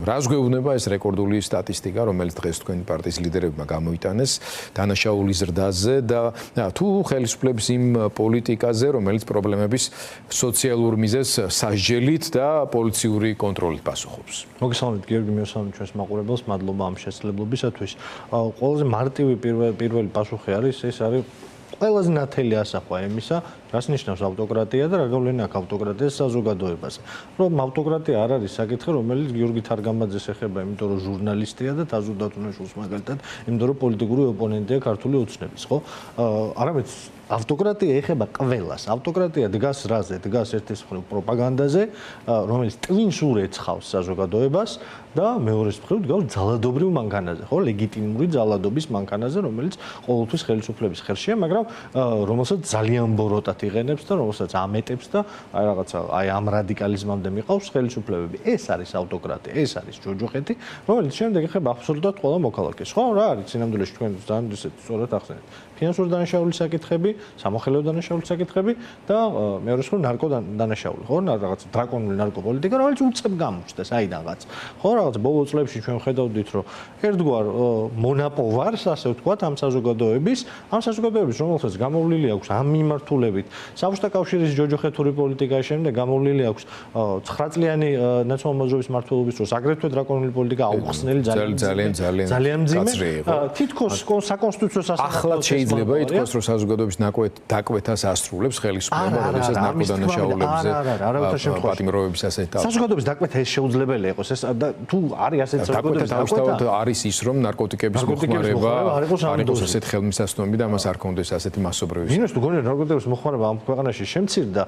რას გვეუბნება ეს რეკორდული სტატისტიკა, რომელიც დღეს თქვენი პარტიის ლიდერებმა გამოიტანეს დანაშაულის ზრდაზე და თუ ხელისუფლების იმ პოლიტიკაზე, რომელიც პრობლემების სოციალურ მიზეზს სასჯელით და პოლიციური კონტროლით პასუხობს. მოგესალმებით გიორგი, მივესალმებით ჩვენს მაყურებელს, მადლობა ამ შესაძლებლობისათვის. ყველაზე მარტივი პირველი პასუხი არის, ეს არის ყველაზე ნათელი ასახვა იმისა, რას ნიშნავს ავტოკრატია და რა გავლენა აქვს ავტოკრატიას საზოგადოებაზე. რომ ავტოკრატია არ არის საკითხი, რომელიც გიორგი თარგამაძეს ეხება, იმიტომ რომ ჟურნალისტია და თაზუდათ უნდა შულს მაგალითად, იმიტომ რომ პოლიტიკური ოპონენტია ქართული ოცნების, ხო? არამედ ავტოკრატია ეხება ყველას. ავტოკრატია დგას რაზე? დგას ერთის მხრივ პროპაგანდაზე, რომელიც ტვინს ურეცხავს საზოგადოებას და მეორეს მხრივ დგას ძალადობრივ მანქანაზე, ხო? ლეგიტიმური ძალადობის მანქანაზე, რომელიც ყოველთვის ხელისუფლების ხელშია, მაგრამ რომელსაც ძალიან ბოროტად იღენებს და რომელსაც ამეტებს და აი რაღაცა ამ რადიკალიზმამდე მიყავს ხელისუფლებები. ეს არის ავტოკრატია, ეს არის ჯოჯოხეთი, რომელიც შემდეგ ეხება აბსოლუტურად ყველა მოქალაქეს. ხო, რა არის სინამდვილეში თქვენ ძალიან სწორად ახსენეთ. ფინანსური დანაშაულის საკითხები, სამოხელეო დანაშაულის საკითხები და მეორე მხრივ ნარკოდანაშაული, ხო? რაღაც დრაკონული ნარკოპოლიტიკა, რომელიც უწებ გამოჩნდა საიდანღაც. ხო, რაღაც ბოლო წლებში ჩვენ ხედავდით, რომ ერთგვარ მონაპოვარს, ასე ვთქვათ, ამ საზოგადოების, რომელსაც გამოვლილი აქვს ამ მიმართულებით საბჭოთა კავშირის ჯოჯოხეთური პოლიტიკა, შემდეგ გამოვლილი აქვს 9 წლიანი ნაციონალური მოძრაობის მმართველობის დროს, აგრეთვე დრაკონული პოლიტიკა აუხსნელი ძალიან მძიმე. თითქოს საკონსტიტუციო სასამართლოს შეიძლება ითქვას, რომ საზოგადოების დაკვეთას ასრულებს ხელისუფლება, როდესაც ნარკოდანაშაულებზე პატიმრობების ასეთ თავს. საზოგადოების დაკვეთა ეს შეუძლებელი იყოს, ეს თუ არის ასეთ საზოგადოების დაკვეთა არის ის, რომ ნარკოტიკების მოხმარება არ იყოს ასეთ ხელმისაწვდომი და ამას არ კონდეს ასეთი მასობრივი. მინus თუ გონია ნარკოტიკების მოხმარება ამ ქვეყანაში შემცირდა,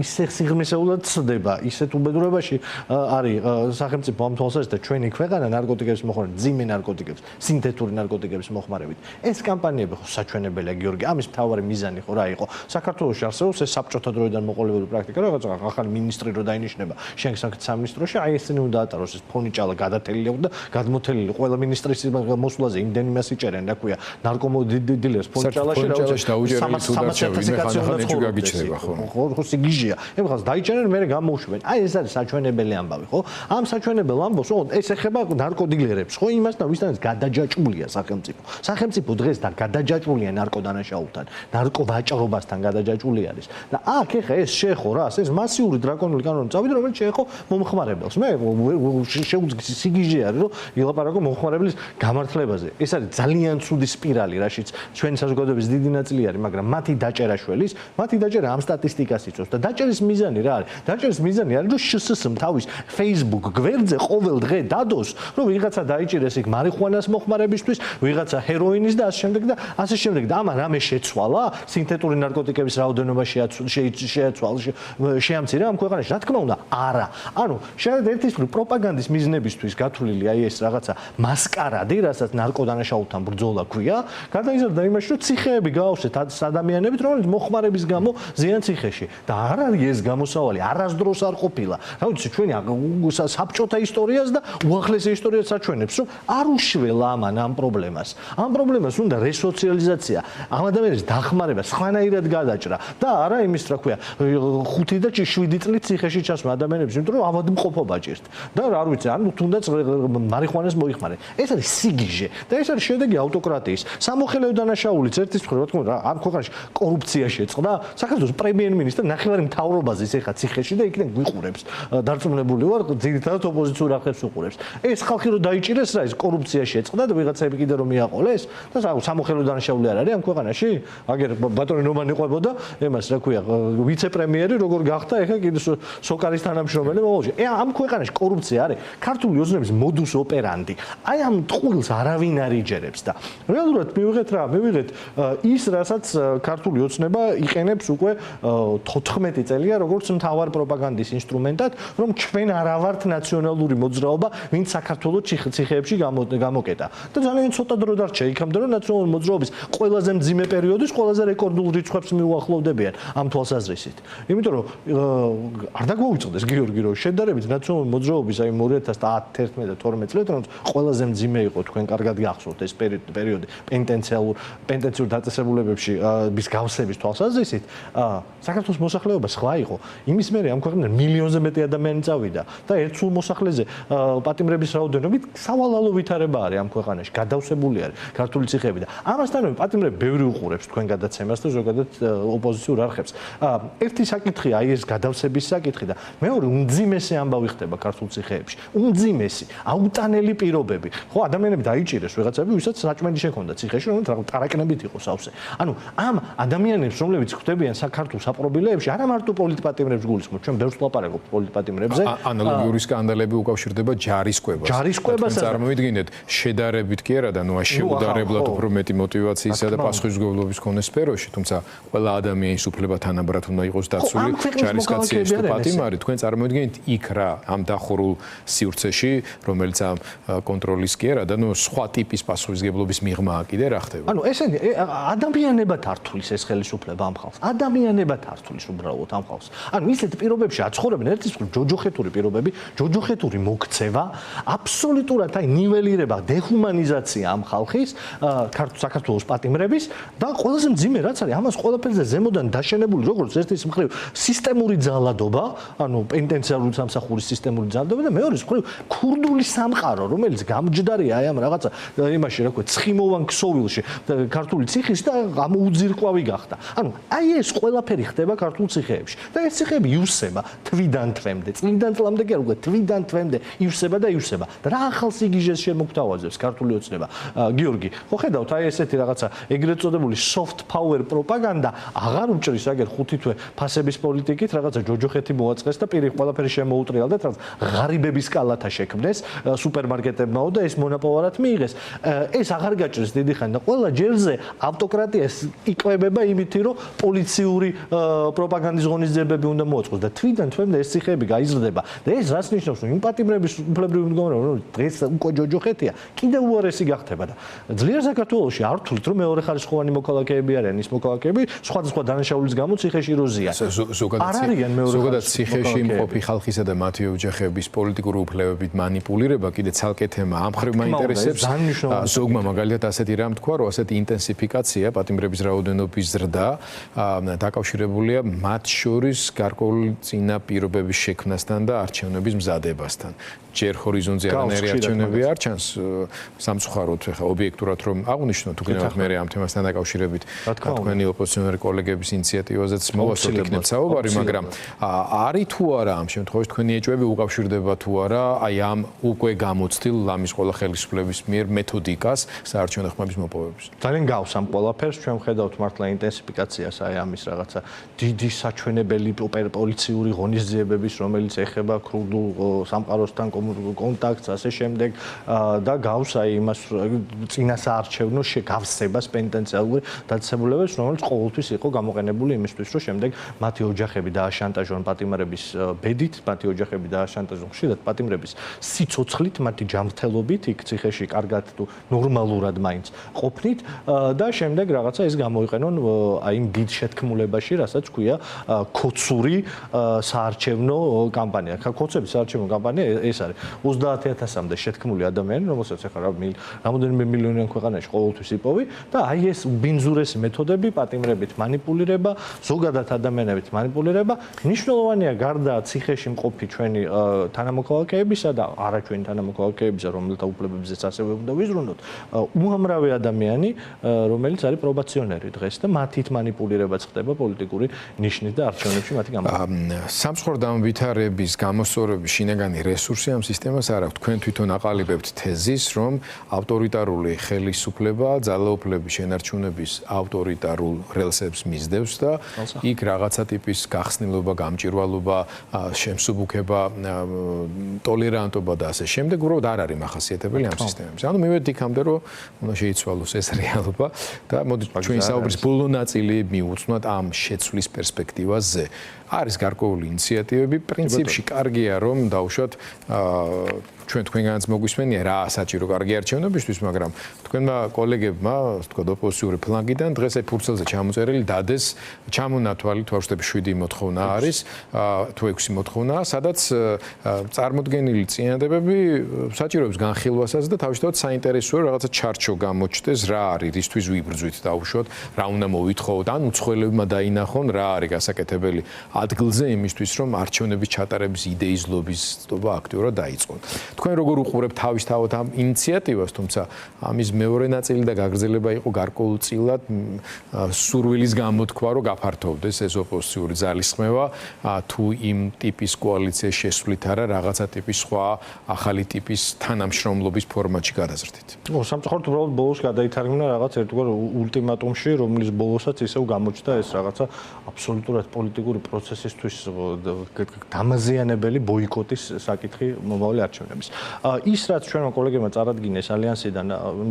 ისე სიღრმისეულად ცდება, ისეთ უბედურებაში არის სახელმწიფო ამ თვალსაზრისით და ჩვენი ქვეყანა ნარკოტიკების მოხმარებით, ძიმე ნარკოტიკების, სინთეთური ნარკოტიკების მოხმარებით. ეს კამპანიები ხო საჩვენებელია გიორგი, ამის მთავარი მიზანი ხო რა იყო? საქართველოში არსებობს ეს საბჭოთა დროიდან მოყოლებული პრაქტიკა, რაღაც ახალი მინისტრი რო დაინიშნება შენს სამინისტროში, აი ესენი უნდა ატაროს ეს ფონიჭალა გადათელილი აქვს და გადმოთელილი ყველა მინისტრის მოსვლაზე იმდენი მას იჭერენ, რა ქვია, ნარკომოდილერს ფონიჭალაში ხო სიგიჟეა. ეხლა დაიჭერენ, მე გამოუშვენ. აი ეს არის საჩვენებელი ამბავი, ხო? ამ საჩვენებელ ამბავს, ოღონდ ეს ეხება ნარკოდილერებს, ხო? იმას და ვისთანაც გადაჯაჭვულია სახელმწიფო. სახელმწიფო დღეს და გადაჯაჭვულია ნარკოდანაშაულთან, ნარკოვაჭრობასთან გადაჯაჭვული არის. და აქ ეხა ეს შეეხო რას? ეს მასიური დრაკონული კანონი წავიდა, რომელიც შეეხო მომხმარებელს. მე შეუძლია სიგიჟე არის, რომ ილაპარაკო მომხმარებლის გამართლებაზე. ეს არის ძალიან ცუდი სპირალი, რაშიც ჩვენი საზოგადოების დიდი ნაწილი არის, მაგრამ მათი დაჭერა ამ სტატისტიკას იწვევს და დაჭერის მიზანი რა არის? დაჭერის მიზანი არის, რომ შსს-მ თავის Facebook გვერდზე ყოველ დღე დადოს, რომ ვიღაცა დაიჭირეს იქ მარიხუანას მოხმარებისთვის, ვიღაცა ჰეროინის და ასე შემდეგ და ამან რამე შეცვალა, სინთეთური ნარკოტიკების რაოდენობა შეამცირა ამ ქვეყანაში. რა თქმა უნდა, არა. ანუ შეიძლება ერთის მხრივ პროპაგანდის მიზნებისთვის გათვლილი აი ეს რაღაცა მასკარადი, რასაც ნარკოდანაშაულთან ბრძოლა ქვია, გადაიზარდა იმაში, რომ ციხეები გაავსეთ ადამიანებით, რომელიც მოხმარების გამო ზიან ციხეში. და არ არის ეს გამოსავალი, არასდროს არ ყოფილა. რა ვიცი, ჩვენი საბჭოთა ისტორიას და უახლეს ისტორიას აჩვენებს, რომ არ უშველა ამან ამ პრობლემას. ამ პრობლემას უნდა რესოციალიზაცია, ამ ადამიანის დახმარება, სხვანაირად გადაჭრა და არა იმის, რა ქვია, 5 და 7 წლით ციხეში ჩასვლა ადამიანებს, იმიტომ რომ ავადმყოფობა ჭირთ. და არ ვიცი, ანუ თუნდაც მარიხუანას მოიხმარენ. ეს არის სიგიჟე და ეს არის შედეგი ავტოკრატიის. სამოხელეო დანაშაულიც ერთის მხრივ, რა თქმა უნდა, ამ ქვეყანაში კორუფცია შეწყდა. საქართველოს პრემიერ-მინისტრი ნახევარი მთავრობაზის ეხა ციხეში და იქიდან გვიყურებს. დარწმუნებული ვარ, ძირითადად ოპოზიციურ ახებს უყურებს. ეს ხალხი რო დაიჭირეს რა, ეს კორუფცია შეწყდა და ვიღაცები კიდე რომ მიაყოლეს და სამოხელეო დანაშაული არ არის ამ ქვეყანაში? აგერ ბატონი ნომანი ყვებოდა იმას, რა ქვია, ვიცე-პრემიერი როგორ გახდა ეხა კიდე სოკარის თანამშრომელი მომავალში. ამ ქვეყანაში კორუფცია არის ქართული ოცნების მოდუს ოპერანდი. აი ამ ტყუილს არავინ არ იჯერებს და რეალურად მივიღეთ ის, რასაც ქართული ოცნება იყენებს უკვე 14 წელია, როგორც მთავარ პროპაგანდის ინსტრუმენტად, რომ ჩვენ არა ვართ ნაციონალური მოძრაობა, ვინც საქართველოს ციხეებში გამოკეტა. და ძალიან ცოტა დრო დარჩა იქამდე, რომ ნაციონალური მოძრაობის ყველაზე მძიმე პერიოდის ყველაზე რეკორდულ რიცხვებს მიუახლოვდებიან ამ თვალსაზრისით. იმიტომ რომ არ დაგვაუწყდეს გიორგი, რომ შედარებით ნაციონალური მოძრაობის აი 2011 და 12 წლით, რომ ყველაზე მძიმე იყო, თქვენ კარგად გახსოვთ ეს პერიოდი პენტენციურ დაწესებულებებში bis გავსების თვალსაზრისით აზრისით, საქართველოს მოსახლეობა სხვა იყო. იმის მერე ამ ქვეყნიდან მილიონზე მეტი ადამიანი წავიდა და ერთ სულ მოსახლეზე პატიმრების რაოდენობით სავალალო ვითარება არის ამ ქვეყანაში, გადავსებული არის ქართული ციხეები და ამასთანავე პატიმრები ბევრი უყურებს თქვენ გადაცემას და ზოგადად ოპოზიციურ არხებს. ერთი საკითხი აი ეს გადავსების საკითხი და მეორე უმძიმესი ამბავი ხდება ქართულ ციხეებში. უმძიმესი, აუტანელი პირობები. ხო, ადამიანები დაიჭირეს ვიღაცები, ვისაც საჭმელი შექონდა ციხეში, რომელიც რაღაც ტარაკნებით იყო სავსე. ანუ ამ ადამიანებს, რომლებიც ხვდებიან საქართველოს საპრობილეებში, არა მარტო პოლიტპატიმრებს გულისხმობ, ჩვენ ბევრს ვლაპარაკობთ პოლიტპატიმრებზე. ანალოგიური სკანდალები უკავშირდება ჯარისკვებას. ჯარისკვებასაც წარმოიდგინეთ, შედარებით კი არა და ნუ შეუდარებლად უფრო მეტი мотиваციისა და პასუხისმგებლობის მქონე სფეროში, თუმცა ყველა ადამიანის უფლება თანაბრად უნდა იყოს დაცული ჯარისკაცის თუ პატიმარი. თქვენ წარმოიდგინეთ იქ რა ამ დახურულ სივრცეში, რომელიც ამ კონტროლის კი არა და ნუ სხვა ტიპის პასუხისმგებლობის მიღმა კიდე რა ხდება. ანუ ესენი ადამიანებად ართulis ეს ხელისუფლება ამ ხალხს. ადამიანებად ართulis უბრალოდ ამ ხალხს. ანუ ისეთ პირობებში აცხოვრებენ ერთის მხრივ ჯოჯოხეთური პირობები, ჯოჯოხეთური მოქცევა, აბსოლუტურად აი ნიველირება, დეჰუმანიზაცია ამ ხალხის, საქართველოს პატიმრების და ყველაზე მძიმე რაც არის, ამას ყველაფერზე ზემოდან დაშენებული როგორც ერთის მხრივ სისტემური ძალადობა, ანუ პენტენციალური სამსახურის სისტემური ძალადობა და მეორეს მხრივ ქურდული სამყარო, რომელიც გამჯდარია აი ამ რაღაცა იმაში რა ქვია, ცხიმოვან ქსოვილში ქართული ციხის და ამოუძირკვავი გახდა. ანუ აი ეს ყველაფერი ხდება ქართულ ციხეებში. და ეს ციხეები იუსება თვიდან თვემდე, წლიდან წლამდე კი არ უკვე თვიდან თვემდე იუსება და იუსება. და რა ახალ სიგიჟეს შემოგთავაზებს ქართული ოცნება? გიორგი, ხო ხედავთ აი ესეთი რაღაცა ეგრეთ წოდებული soft power პროპაგანდა აღარ უჭრის აგერ 5 თვე ფასების პოლიტიკით რაღაცა ჯოჯოხეთი მოაწყეს და პირი ყველაფერი შემოუტრიალდა და ღარიბების კალათა შექმნეს სუპერმარკეტებმაო და ეს მონოპოლარად მიიღეს. ეს აღარ გაჭირს დიდი ხანი და ყველა ჯერზე ავტოკრატიას იკვებება იმით, რომ პოლიციური პროპაგანდის ღონისძიებები უნდა მოაწყოს და თვიდან თვემდე ეს ციხეები გაიზრდება და ეს რას ნიშნავს, რომ იმ პატიმრების უფლებრივი მდგომარეობა, რომ დღეს უკვე ჯოჯოხეთია, კიდევ უარესი გახდება და ძლიერ საქართველოში არ ვთვლით, რომ მეორე ხარისხოვანი მოქალაქეები არიან ის მოქალაქეები, სხვადასხვა დანაშაულის გამო ციხეში ეროზია. ზოგადად ციხეში მყოფი ხალხისა და მათი ოჯახების პოლიტიკური უფლებებით манипуლირება კიდე ცალკე თემა. ამ მხრივ მაინტერესებს ზოგმა მაგალითად ასეთი რამ თქვა, რომ ასეთი ინტენსიფიკაცია პატიმრების რაოდენობის ზრდა დაკავშირებულია მათ შორის გარკვეული წინა პირობების შექმნასთან და არჩევნების მზადებასთან. ჯერ ჰორიზონტზე არანაირი არჩევნები არ ჩანს სამწუხაროდ ხა ობიექტურად რომ აღვნიშნოთ თუ გინდათ მე ამ თემასთან დაკავშირებით თქვენი ოპოზიციონერი კოლეგების ინიციატივაზეც მოვასწროთ იქნებ საუბარი, მაგრამ არის თუ არა ამ შემთხვევაში თქვენი ეჭვები უკავშირდება თუ არა აი ამ უკვე გამოცდილ ლამის ყველა ხელისუფლების მიერ მეთოდიკას საარჩევნო ხმების მოპოვების. ძალიან გავს ამ ყველაფერს, ჩვენ ვხედავთ მართლა ინტენსიფიკაციას აი ამის რაღაცა დიდი საჩვენებელი პოლიციური ღონისძიებების, რომელიც ეხება ქურდულ სამყაროსთან კონტაქტს, ასე შემდეგ და გავს აი იმას წინასაარჩევნო შეგავსებას პენტენციალური დაწესებულებებს, რომელიც ყოველთვის იყო გამოყენებული იმისთვის, რომ შემდეგ მათი ოჯახები დააშანტაჟონ პატიმრების ბედით, მათი ოჯახები დააშანტაჟონ ხშირად პატიმრების სიცოცხლით, მათი ჯანმრთელობით, იქ ციხეში კარგად თუ ნორმალურად მაინც ყოფნით და შემდეგ რაღაცა ეს გამოიყენონ აი იმ დიდ შეთქმულებაში, რასაც ქვია ქოცური საარჩევნო კამპანია. ქოცების საარჩევნო კამპანია ეს არის 30,000-მდე შეთქმული ადამიანი, რომელსაც ახლა რამოდენიმე მილიონიან ქვეყანაში ყოველთვის იპოვი და აი ეს ბინძურესი მეთოდები, პატიმრებით манипуლირება, ზოგადად ადამიანებით манипуლირება, მნიშვნელოვანია გარდა ციხეში მყოფი ჩვენი თანამოქალაქეებისა და არა ჩვენი თანამოქალაქეებისა, რომელთა უფლებებზეც ასევე უნდა ვიზრუნოთ, უამრავი ადამიანი, რომელიც არის პრობაციონერი დღეს და მათით манипуლირებაც ხდება პოლიტიკური ნიშნით და არჩევნებში მათი გამოყენება. სამწუხაროდ ამ ვითარების გამოსწორების შინაგანი რესურსი ამ სისტემას არ აქვს. თქვენ თვითონ აყალიბებთ თეზის, რომ ავტორიტარული ხელისუფლება ძალაუფლების შენარჩუნების ავტორიტარულ რელსებს მისდევს და იქ რაღაცა ტიპის გახსნილობა, გამჭირვალობა, შემსუბუქება, ტოლერანტობა და ასე შემდეგ უბრალოდ არ არის მახასიათებელი ამ სისტემებში. ანუ მივედით იქამდე, რომ უნდა შეიცვალოს ეს რეალობა და მოდით ჩვენი საუბრის ბოლო ნაწილი მიუძვნათ ამ შეცვლის პერსპექტივაზე. არის გარკვეული ინიციატივები, პრინციპში კარგია რომ დავუშვათ თქვენგანაც მოგვისმენია რა საჭირო კარგი არჩევნებისთვის, მაგრამ თქვენმა კოლეგებმა, თქვა ოპოზიციური ფლანგიდან დღეს აი ფურცელზე ჩამოწერილი დადეს ჩამონათვალი თვალშტების 7 მოთხოვნა არის, თუ 6 მოთხოვნა, სადაც წარმოდგენილი წინადადებები საჭიროებს განხილვასაც და თავისთავად საინტერესოა რაღაცა ჩარჩო გამოჩნდეს, რა არის, რისთვის ვიბრძვით დავუშვათ, რა უნდა მოვითხოვოთ. თან უცხოელებმა დაინახონ რა არის გასაკეთებელი ადგილზე იმისთვის რომ არჩევნების ჩატარების იდეის ლობისტობა აქტიურად დაიწყონ. თქვენ როგორ უყურებთ თავისთავად ამ ინიციატივას, თუმცა ამის მეორე ნაწილი და გაგრძელება იყო გარკვეულწილად სურვილის გამოთქვა, რომ გაფართოვდეს ეს ოპოზიციური ძალისხმევა თუ იმ ტიპის კოალიციის შესვლით არა რაღაცა ტიპის სხვა ახალი ტიპის თანამშრომლობის ფორმატში გადაზრდით. სამწუხაროდ უბრალოდ ბოლოს გადაითარგმნა რაღაც ერთგვარ ულტიმატუმში, რომლის ბოლოსაც ისევ გამოჩნდა ეს რაღაცა აბსოლუტურად პოლიტიკური პროცესისთვის დამაზიანებელი ბოიკოტის საკითხი მომავალი არჩევნების. ის რაც ჩვენმა კოლეგებმა წარადგინეს ალიანსიდან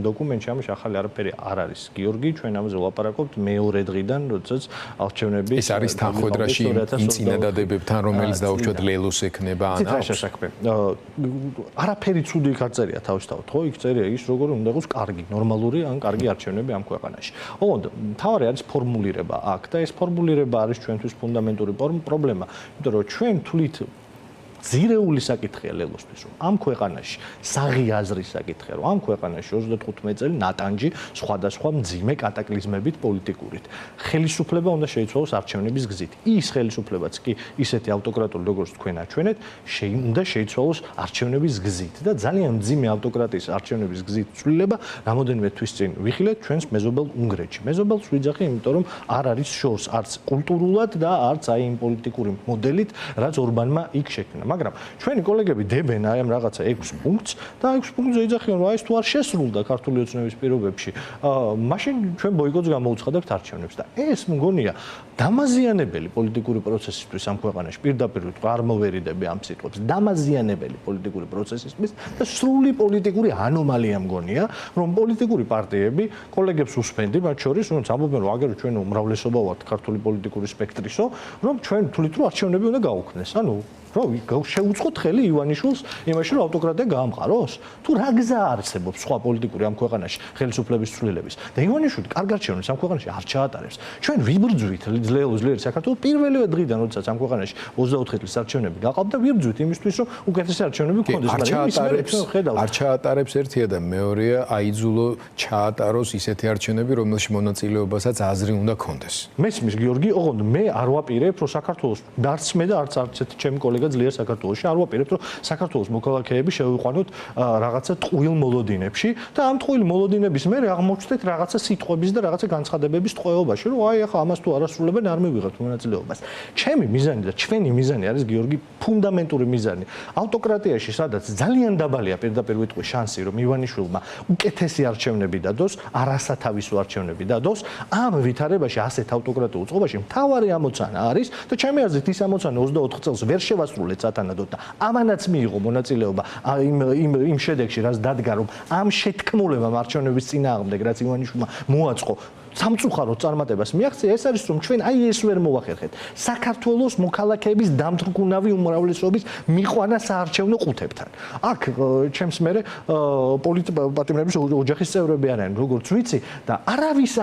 დოკუმენტში, ამაში ახალი არაფერი არ არის. გიორგი, ჩვენ ამაზე ვლაპარაკობთ მეორე დღიდან, როდესაც არჩევნები ეს არის თანხმდრაში იმ წინადადებებთან, რომელიც დაუშვათ ლელოს ექნება ანა. არაფერი ცუდი იქ არ წერია თავისთავად, ხო? იქ წერია ის, როგორ უნდა იყოს კარგი, ნორმალური ან კარგი არჩევნები ამ ქვეყანაში. ოღონდ მთავარი არის ფორმულირება აქ და ეს ფორმულირება არის ჩვენთვის ფუნდამენტური პრობლემა, იმიტომ რომ ჩვენ თვლით ზირეული საკითხია ლელოსთვის, რომ ამ ქვეყანაში საღი აზრის საკითხია, რომ ამ ქვეყანაში 35 წელი ნატანჯი სხვადასხვა მძიმე კატაკლიზმებით პოლიტიკურით. ხელისუფლება უნდა შეიცვალოს არჩევნების გზით. ის ხელისუფლებაც კი ისეთი ავტოკრატული, როგორც თქვენ აჩვენეთ, უნდა შეიცვალოს არჩევნების გზით და ძალიან მძიმე ავტოკრატიის არჩევნების გზით ცვლილება რამოდენიმე თვის წინ ვიხილეთ ჩვენს მეზობელ უნგრეთში. მეზობელს ვიძახი, იმიტომ რომ არ არის შორს არც კულტურულად და არც აი იმ პოლიტიკური მოდელით, რაც ორბანმა იქ შექმნა. მაგრამ ჩვენი კოლეგები დებენ აი ამ რაღაცა 6 პუნქტს და 6 პუნქტზე იძახიან, რომ აი ეს თუ არ შესრულდა ქართული ოცნების პირობებში, მაშინ ჩვენ ბოიკოტს გამოუცხადებთ არჩევნებს და ეს მგონია დამაზიანებელი პოლიტიკური პროცესისთვის ამ ქვეყანაში. პირდაპირ არ მოვერიდები ამ სიტყვებს. დამაზიანებელი პოლიტიკური პროცესისთვის და სრული პოლიტიკური ანომალია მგონია, რომ პოლიტიკური პარტიები კოლეგებს უსმენდი, მათ შორის, რომ ამბობენ, რომ აგერ ჩვენ უმრავლესობა ვართ ქართული პოლიტიკური სპექტრისო, რომ ჩვენ თვლით, რომ არჩევნები უნდა გაუქმნეს. ანუ შეუწყოთ ხელი ივანიშვილს იმაში, რომ ავტოკრატია გაამყაროს? თუ რა გზა არსებობს სხვა პოლიტიკური ამ ქვეყანაში ხელისუფლების ცვლილების და ივანიშვილი კარგ არჩევნებს ამ ქვეყანაში არ ჩაატარებს. ჩვენ ვიბრძვით ძლიერი საქართველოს პირველივე დღიდან, როდესაც ამ ქვეყანაში 24 წლის არჩევნები გაყავდა, ვიბრძვით იმისთვის, რომ უკეთესი არჩევნები გქონდეს, მაგრამ არ ჩაატარებს ერთია და მეორეა აიძულო ჩაატაროს ისეთი არჩევნები, რომელში მონაწილეობასაც აზრი უნდა გქონდეს. მესმის გიორგი, ოღონდ მე არ ვაპირებ, რომ საქართველოს არც მე და არც ერთი ჩემი კოლეგა ძლიერ საქართველოში არ ვაპირებთ, რომ საქართველოს მოქალაქეები შევიყვანოთ რაღაცა ტყუილ მოლოდინებში და ამ ტყუილ მოლოდინების მერე აღმოჩნდეთ რაღაცა სიტყვების და რაღაცა განცხადებების ტყვეობაში, რომ აი ახლა ამას თუ არასრულებენ არ მივიღებთ მონაწილეობას. ჩემი მიზანი და ჩვენი მიზანი არის გიორგი ფუნდამენტური მიზანი. ავტოკრატიაში, სადაც ძალიან დაბალია პირდაპირ ვიტყვი შანსი, რომ ივანიშვილმა უკეთესი არჩევნები დადოს, არასათავისო არჩევნები დადოს, ამ ვითარებაში ასეთ ავტოკრატიულ წყობაში მთავარი ამოცანა არის და ჩემი აზრით ის ამოცანა 24 წელს ვერ შევასრულეთ სათანადოდ და ამანაც მიიღო მონაწილეობა იმ შედეგში, რაც დადგა, რომ ამ შეთქმულებამ არჩევნების წინააღმდეგ, რაც ივანიშვილმა მოაწყო, სამწუხაროდ წარმატებას მიაღწია, ეს არის რომ ჩვენ აი ეს ვერ მოვახერხეთ. საქართველოს მოქალაქეების დამთრგუნავი უმრავლესობის მიყვანა საარჩევნო ყუთებთან. აქ ჩემს მერე პოლიტპატიმრების ოჯახის წევრები არიან, როგორც ვიცი და არავის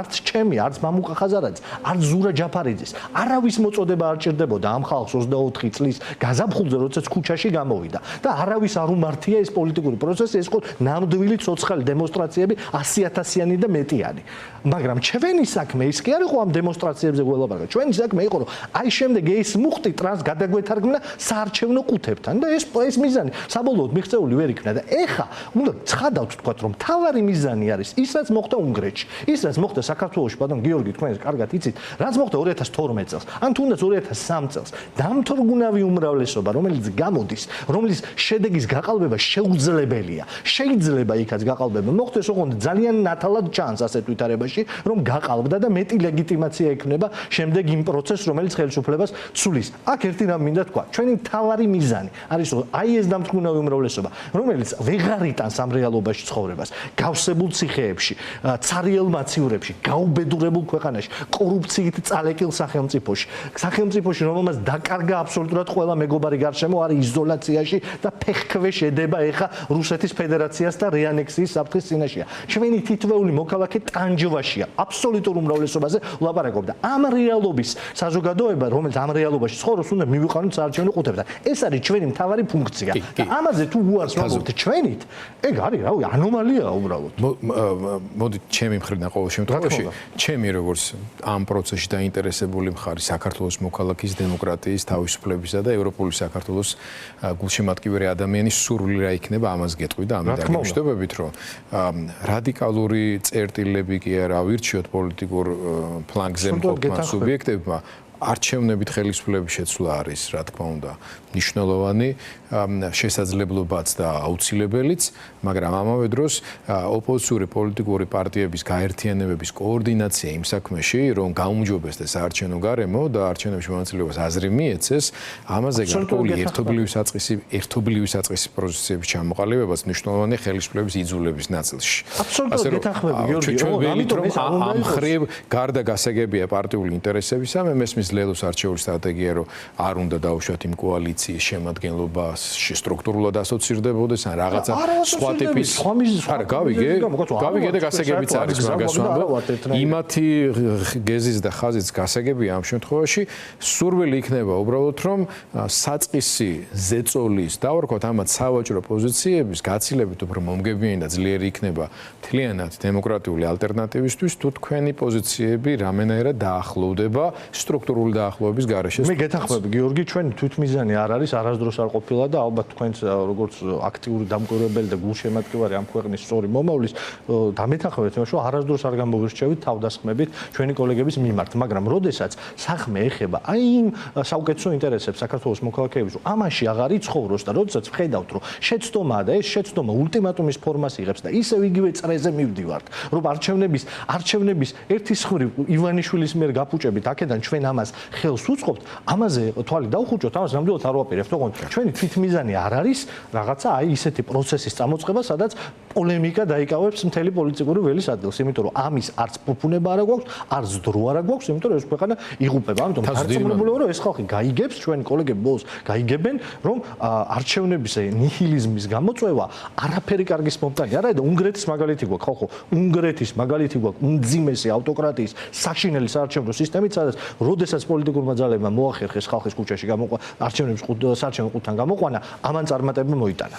არც ჩემი, არც მამუკა ხაზარაძის, არც ზურა ჯაფარიძის, არავის მოწოდება არ ჭირდებოდა ამ ხალხს 24 წლის გაზაფხულზე, როდესაც ქუჩაში გამოვიდა და არავის არ უმართია ეს პოლიტიკური პროცესი, ეს იყო ნამდვილი ცოცხალი დემონსტრაციები 100,000-იანი და მეტიანი. მაგრამ ჩვენი საქმე ის კი არ იყო ამ დემონსტრაციებზე გველაპარაკეთ. ჩვენი საქმე იყო, რომ აი შემდეგ ეს მუხტი ტრანს გადაგვეთარგმნა საარჩევნო ყუთებთან და ეს მიზანი საბოლოოდ მიღწეული ვერ იქნა და ეხა უნდა ცხადავთ თქვათ, რომ თავარი მიზანი არის ის, რაც მოხდა უნგრეთში, ის რაც მოხდა საქართველოში, ბატონ გიორგი, თქვენ კარგად იცით, რაც მოხდა 2012 წელს, ან თუნდაც 2003 წელს. დამთრგუნავი უმრავლესობა, რომელიც გამოდის, რომლის შედეგის გაყალბება შეუძლებელია. შეიძლება იქაც გაყალბება მოხდეს, ოღონდ ძალიან ნათლად ჩანს ასეთ ვითარებაში, რომ გაყალბდა და მეტი ლეგიტიმაცია ექნება შემდეგ იმ პროცესს, რომელიც ხელისუფლებას ცვლის. აქ ერთი რამ მინდა თქვა, ჩვენი მთავარი მიზანი არის, რომ აი ეს დამთრგუნავი უმრავლესობა, რომელიც ვეღარ იტანს ამ რეალობაში ცხოვრებას, გავსებულ ციხეებში, ცარიელ მაცივრებში, გაუბედურებულ ქვეყანაში, კორუფციით წალეკილ სახელმწიფოში, რომელმაც დაკარგა აბსოლუტურად ყველა მეგობარი გარშემო, არის იზოლაციაში და ფეხქვეშ ედება ეხა რუსეთის ფედერაციას და რეანექსიის საფრთხის წინაშეა. ჩვენი თითოეული მოქალაქე ტანჯვაში რეალობაშია, აბსოლუტურ უმრავლესობაზე ვლაპარაკობ და ამ რეალობის საზოგადოება, რომელიც ამ რეალობაში ცხოვრობს, უნდა მივიყვანოთ საარჩევნო ყუთებთან. ეს არის ჩვენი მთავარი ფუნქცია. და ამაზე თუ უარს ვამბობთ ჩვენით, ეგ არის რავი, ანომალიაა უბრალოდ. მოდი ჩემი მხრიდან ყოველ შემთხვევაში, ჩემი როგორც ამ პროცესში დაინტერესებული მხარი საქართველოს მოქალაქის დემოკრატიის, თავისუფლებისა და ევროპული საქართველოს გულშემატკივარი ადამიანის სურვილი რა იქნება, ამას გეტყვი და ამით დაგემშვიდობებით, რომ რადიკალური წერტილები კი არა ავირჩიოთ პოლიტიკურ ფლანგზე მყოფმა სუბიექტებმა. არჩევნებით ხელისუფლების შეცვლა არის, რა თქმა უნდა, მნიშვნელოვანი შესაძლებლობაც და აუცილებელიც, მაგრამ ამავე დროს ოპოზიციური პოლიტიკური პარტიების გაერთიანებების კოორდინაცია იმ საქმეში, რომ გაუმჯობესდეს საარჩევნო გარემო და არჩევნებში მონაწილეობას აზრი მიეცეს, ამაზე გარკვეული ერთობლივი საწყისი პოზიციების ჩამოყალიბებაც მნიშვნელოვანი ხელისუფლების იძულების ნაწილში. აბსოლუტურად გეთანხმები, გიორგი, ამიტომ ამ ხრივ გარდა გასაგებია პარტიული ინტერესებისა, მე მესმის ლელოს არჩეული სტრატეგია, რომ არ უნდა დაუშვათ იმ კოალიციის შემადგენლობას, სტრუქტურულად ასოცირდებოდეს ან რაღაცა სხვა ტიპის. არა, გავიგე და გასაგებიც არის მაგას ვამბობ. იმათი გეზის და ხაზის გასაგებია ამ შემთხვევაში, სურვილი იქნება უბრალოდ რომ საწყისი ზეწოლის და ვარქვათ ამათ სავაჭრო პოზიციების გაცილებით უფრო მომგებიანი და ძლიერი იქნება მთლიანად დემოკრატიული ალტერნატივისთვის, თუ თქვენი პოზიციები რამენაირად დაახლოვდება სტრუქტურული დაახლოების გარეშე. მე გეთანხმები, გიორგი, ჩვენი თვითმიზანი არ არის, არასდროს არ ყოფილა და ალბათ თქვენც როგორც აქტიური დამკვირვებელი და გულშემატკივარი ამ ქვეყნის სწორი მომავლის დამეთანხმებით, რომ არასდროს არ გამოვირჩევით თავდასხმებით ჩვენი კოლეგების მიმართ, მაგრამ როდესაც საქმე ეხება აი იმ საუკეთესო ინტერესებს საქართველოს მოქალაქეების, რომ ამაში აღარ იცხოვროს და როდესაც ვხედავთ, რომ შეცდომაა და ეს შეცდომა ულტიმატუმის ფორმას იღებს და ისევ იგივე წრეზე მივდივართ, რომ არჩევნების ერთის მხრივ ივანიშვილის მიერ გაფუჭებით, აქედან ჩვენ ამას ხელს უწყობთ, ამაზე თვალი დაუხუჭოთ, ამას ნამდვილად არ ვაპირებთ, თქო, ჩვენი თვითმიზანი არ არის რაღაცა აი ისეთი პროცესის წამოწყება, სადაც პოლემიკა დაიკავებს მთელი პოლიტიკური ველის ადგილს, იმიტომ რომ ამის არც ფუფუნება არ გვაქვს, არც დრო არ გვაქვს, იმიტომ რომ ეს ქვეყანა იღუპება. ამიტომ დარწმუნებულია, რომ ეს ხალხი გაიგებს, ჩვენი კოლეგები ბოლოს გაიგებენ, რომ არჩევნების ნიჰილიზმის გამოწვევა არაფერი კარგის მომტანი არა და უნგრეთის მაგალითი გვაქვს, ხო, უნგრეთის მაგალითი გვაქვს, უმძიმესი ავტოკრატიის საშინელი საარჩევნო სისტემით, სადაც როდესაც პოლიტიკურმა ძალებმა მოახერხეს ხალხის ქუჩაში გამოყვა არჩევნების საარჩევნო ყუთთან გამოყვანა, ამან წარმატება მოიტანა.